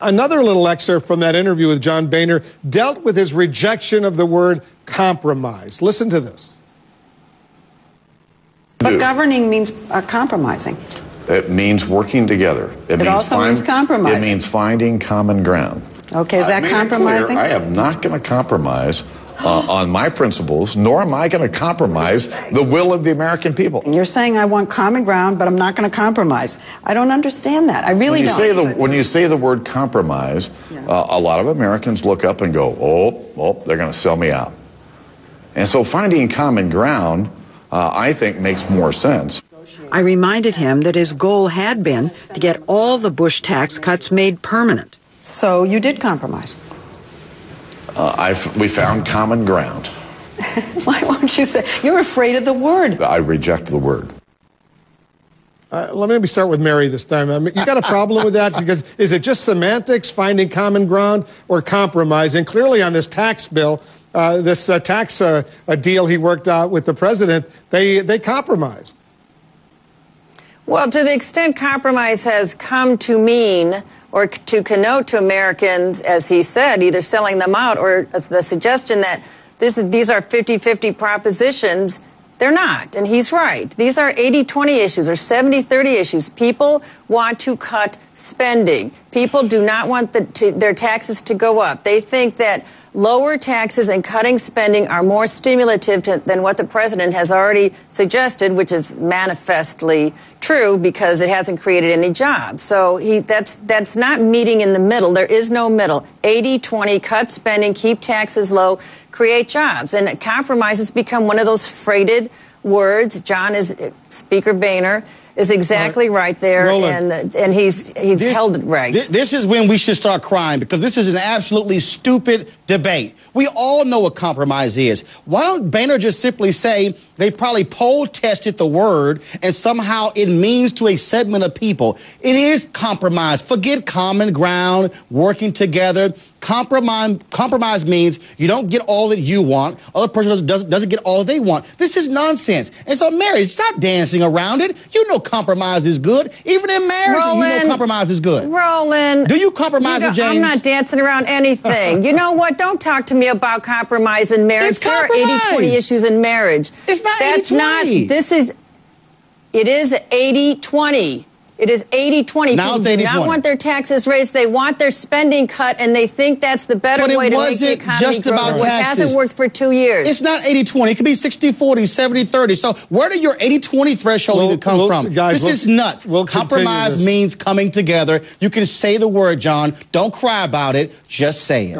Another little excerpt from that interview with John Boehner dealt with his rejection of the word compromise. Listen to this. But governing means compromising. It means working together. It also means compromising. It means finding common ground. Okay, is that compromising? I am not going to compromise on my principles, nor am I going to compromise the will of the American people. And you're saying I want common ground, but I'm not going to compromise. I don't understand that. I really don't. When you say the word compromise, a lot of Americans look up and go, oh, they're going to sell me out. And so finding common ground, I think, makes more sense. I reminded him that his goal had been to get all the Bush tax cuts made permanent. So you did compromise. We found common ground. Why won't you say? You're afraid of the word. I reject the word. Let me start with Mary this time. You got a problem with that? Because is it just semantics, finding common ground, or compromise? And clearly on this tax bill, this tax deal he worked out with the president, they compromised. Well, to the extent compromise has come to mean or to connote to Americans, as he said, either selling them out or the suggestion that these are 50-50 propositions, they're not. And he's right. These are 80-20 issues or 70-30 issues. People want to cut spending. People do not want their taxes to go up. They think that lower taxes and cutting spending are more stimulative than what the president has already suggested, which is manifestly true because it hasn't created any jobs. So that's not meeting in the middle. There is no middle. 80-20, cut spending, keep taxes low, create jobs. And compromise has become one of those freighted words. Speaker Boehner is exactly right there, Roland, and he's held it right. This is when we should start crying, because this is an absolutely stupid debate. We all know what compromise is. Why don't Boehner just simply say they probably poll tested the word and somehow it means to a segment of people? It is compromise. Forget common ground, working together. Compromise means you don't get all that you want. Other person doesn't get all they want. This is nonsense. And so, Mary, stop dancing around it. You know compromise is good. Even in marriage, you know compromise is good. Roland. Do you compromise with James? I'm not dancing around anything. You know what? Don't talk to me about compromise in marriage. It's compromise. There are 80-20 issues in marriage. It's not 80-20. It is 80-20. It is 80-20. Now People do not want their taxes raised. They want their spending cut, and they think that's the better way to make the economy grow. It hasn't worked for 2 years. It's not 80-20. It could be 60-40, 70-30. So where do your 80-20 threshold even come from? This is nuts. Compromise means coming together. You can say the word, John. Don't cry about it. Just say it.